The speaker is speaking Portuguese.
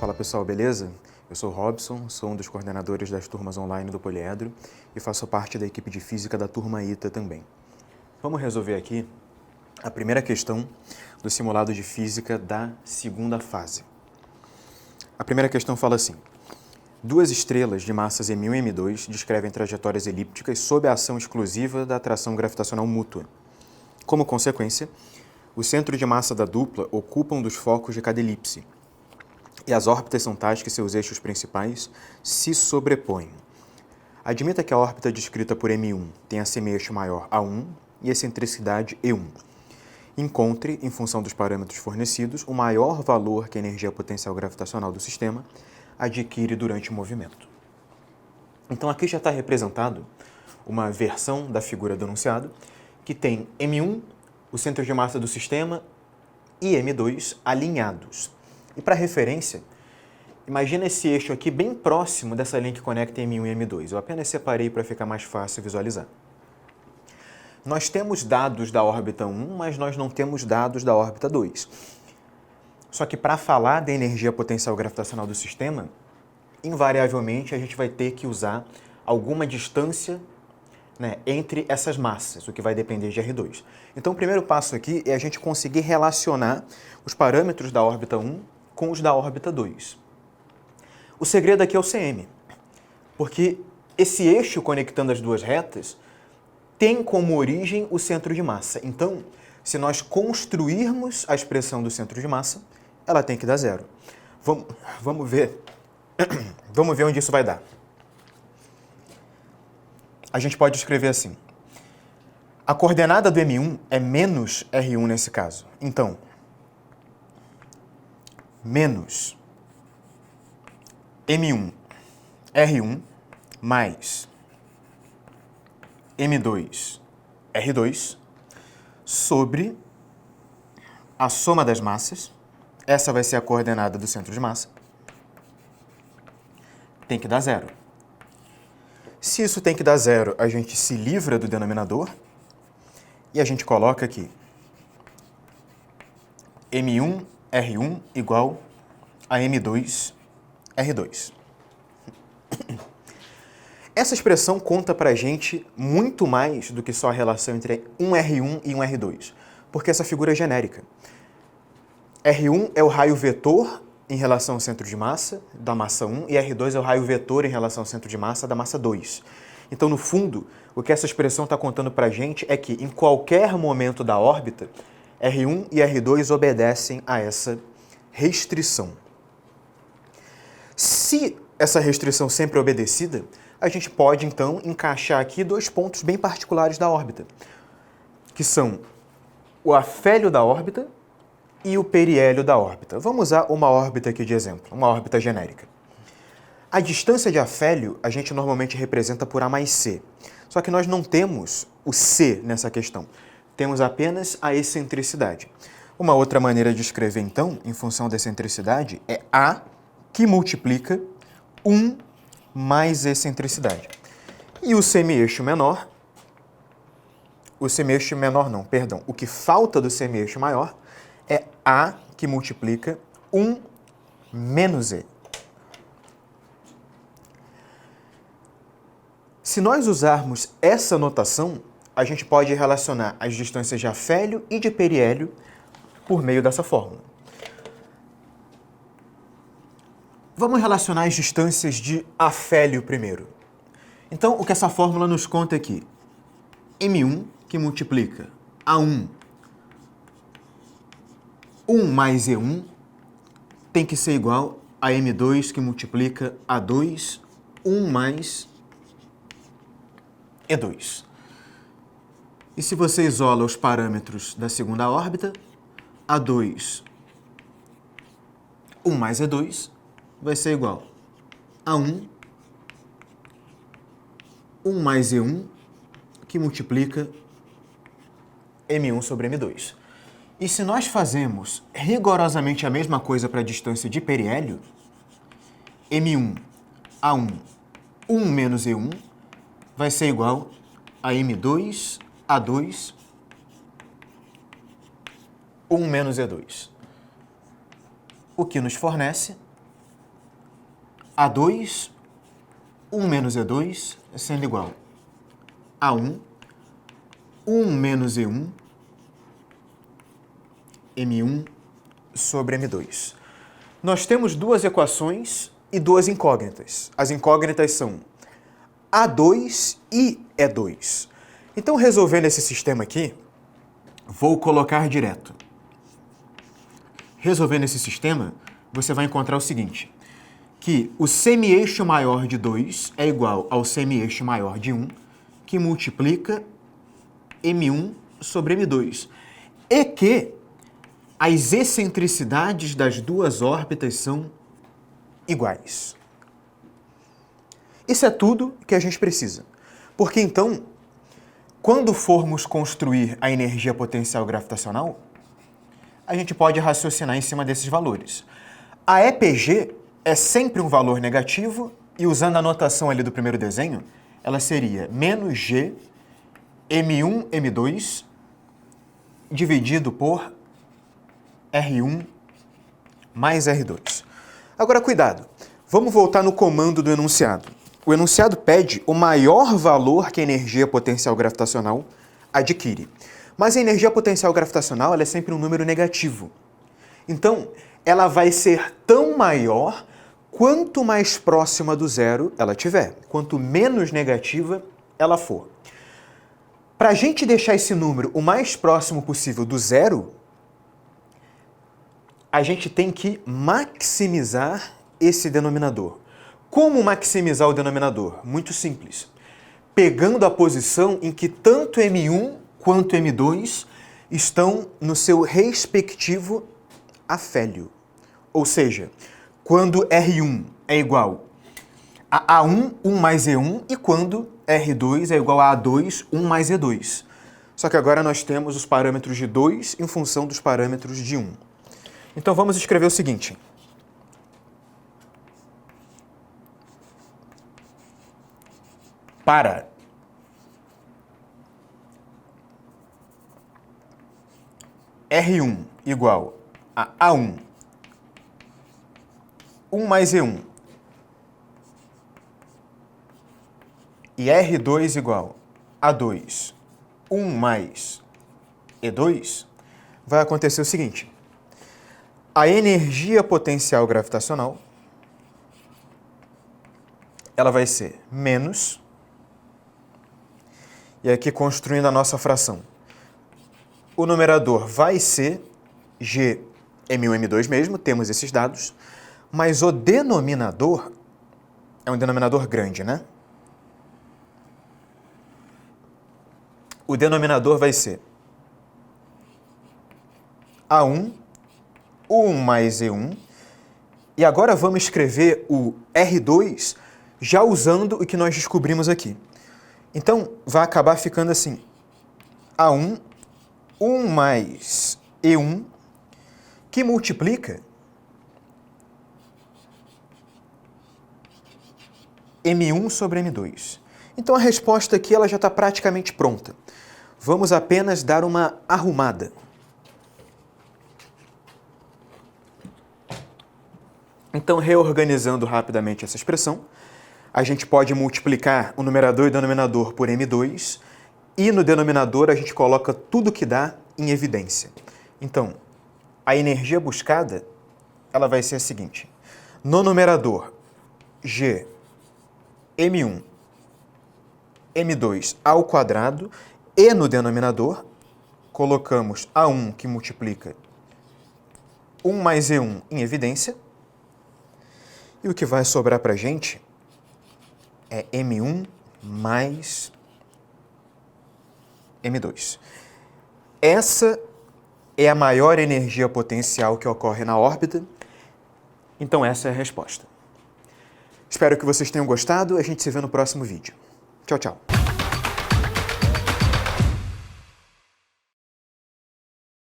Fala pessoal, beleza? Eu sou o Robson, sou um dos coordenadores das turmas online do Poliedro e faço parte da equipe de Física da turma ITA também. Vamos resolver aqui a primeira questão do simulado de Física da segunda fase. A primeira questão fala assim: duas estrelas de massas M1 e M2 descrevem trajetórias elípticas sob a ação exclusiva da atração gravitacional mútua. Como consequência, o centro de massa da dupla ocupa um dos focos de cada elipse, e as órbitas são tais que seus eixos principais se sobrepõem. Admita que a órbita descrita por M1 tenha semi-eixo maior A1 e excentricidade E1. Encontre, em função dos parâmetros fornecidos, o maior valor que a energia potencial gravitacional do sistema adquire durante o movimento. Então aqui já está representado uma versão da figura do enunciado que tem M1, o centro de massa do sistema, e M2 alinhados. E para referência, imagina esse eixo aqui bem próximo dessa linha que conecta M1 e M2. Eu apenas separei para ficar mais fácil visualizar. Nós temos dados da órbita 1, mas nós não temos dados da órbita 2. Só que para falar da energia potencial gravitacional do sistema, invariavelmente a gente vai ter que usar alguma distância, entre essas massas, o que vai depender de R2. Então o primeiro passo aqui é a gente conseguir relacionar os parâmetros da órbita 1 com os da órbita 2. O segredo aqui é o CM, porque esse eixo conectando as duas retas tem como origem o centro de massa. Então, se nós construirmos a expressão do centro de massa, ela tem que dar zero. Vamos ver. Vamos ver onde isso vai dar. A gente pode escrever assim: a coordenada do M1 é menos R1 nesse caso. Então, menos M1 R1 mais M2 R2 sobre a soma das massas. Essa vai ser a coordenada do centro de massa. Tem que dar zero. Se isso tem que dar zero, a gente se livra do denominador e a gente coloca aqui M1 R1 igual a M2 R2. Essa expressão conta pra gente muito mais do que só a relação entre um R1 e um R2, porque essa figura é genérica. R1 é o raio vetor em relação ao centro de massa da massa 1 e R2 é o raio vetor em relação ao centro de massa da massa 2. Então, no fundo, o que essa expressão está contando pra gente é que, em qualquer momento da órbita, R1 e R2 obedecem a essa restrição. Se essa restrição sempre é obedecida, a gente pode, então, encaixar aqui dois pontos bem particulares da órbita, que são o afélio da órbita e o periélio da órbita. Vamos usar uma órbita aqui de exemplo, uma órbita genérica. A distância de afélio a gente normalmente representa por A mais C, só que nós não temos o C nessa questão, temos apenas a excentricidade. Uma outra maneira de escrever, então, em função da excentricidade, é A que multiplica 1 mais excentricidade. E o semi-eixo menor, o que falta do semi-eixo maior é A que multiplica 1 menos E. Se nós usarmos essa notação, a gente pode relacionar as distâncias de afélio e de periélio por meio dessa fórmula. Vamos relacionar as distâncias de afélio primeiro. Então, o que essa fórmula nos conta aqui? M1 que multiplica A1 1 mais E1 tem que ser igual a M2 que multiplica A2 1 mais E2. E se você isola os parâmetros da segunda órbita, A2 1 mais E2 vai ser igual a 1 mais E1 que multiplica M1 sobre M2. E se nós fazemos rigorosamente a mesma coisa para a distância de periélio, M1 A1 1 menos E1 vai ser igual a M2 A2 1 menos E2. O que nos fornece A2, 1 menos E2, sendo igual a 1, 1 menos E1, M1 sobre M2. Nós temos duas equações e duas incógnitas. As incógnitas são A2 e E2. Então, resolvendo esse sistema aqui, vou colocar direto. Resolvendo esse sistema, você vai encontrar o seguinte, que o semi-eixo maior de 2 é igual ao semi-eixo maior de 1, que multiplica M1 sobre M2. E que as excentricidades das duas órbitas são iguais. Isso é tudo que a gente precisa. Porque então, quando formos construir a energia potencial gravitacional, a gente pode raciocinar em cima desses valores. A EPG é sempre um valor negativo e, usando a notação ali do primeiro desenho, ela seria menos G M1, M2 dividido por R1 mais R2. Agora, cuidado. Vamos voltar no comando do enunciado. O enunciado pede o maior valor que a energia potencial gravitacional adquire. Mas a energia potencial gravitacional ela é sempre um número negativo. Então, ela vai ser tão maior quanto mais próxima do zero ela tiver, quanto menos negativa ela for. Para a gente deixar esse número o mais próximo possível do zero, a gente tem que maximizar esse denominador. Como maximizar o denominador? Muito simples. Pegando a posição em que tanto M1 quanto M2 estão no seu respectivo afélio. Ou seja, quando R1 é igual a A1, 1 mais E1, e quando R2 é igual a A2, 1 mais E2. Só que agora nós temos os parâmetros de 2 em função dos parâmetros de 1. Então vamos escrever o seguinte. Para R1 igual a A1, 1 mais E1, e R2 igual a 2, 1 mais E2, vai acontecer o seguinte. A energia potencial gravitacional ela vai ser menos, e aqui construindo a nossa fração, o numerador vai ser G M1, M2 mesmo, temos esses dados, mas o denominador é um denominador grande, né? O denominador vai ser A1, 1 mais E1, e agora vamos escrever o R2 já usando o que nós descobrimos aqui. Então, vai acabar ficando assim, A1, 1 mais E1, que multiplica M1 sobre M2. Então, a resposta aqui ela já está praticamente pronta. Vamos apenas dar uma arrumada. Então, reorganizando rapidamente essa expressão, a gente pode multiplicar o numerador e o denominador por M2, e no denominador a gente coloca tudo que dá em evidência. Então, a energia buscada ela vai ser a seguinte. No numerador, G M1, M2 ao quadrado, e no denominador, colocamos A1 que multiplica 1 mais E1 em evidência, e o que vai sobrar para a gente é M1 mais M2. Essa é a maior energia potencial que ocorre na órbita, então essa é a resposta. Espero que vocês tenham gostado, a gente se vê no próximo vídeo. Tchau, tchau.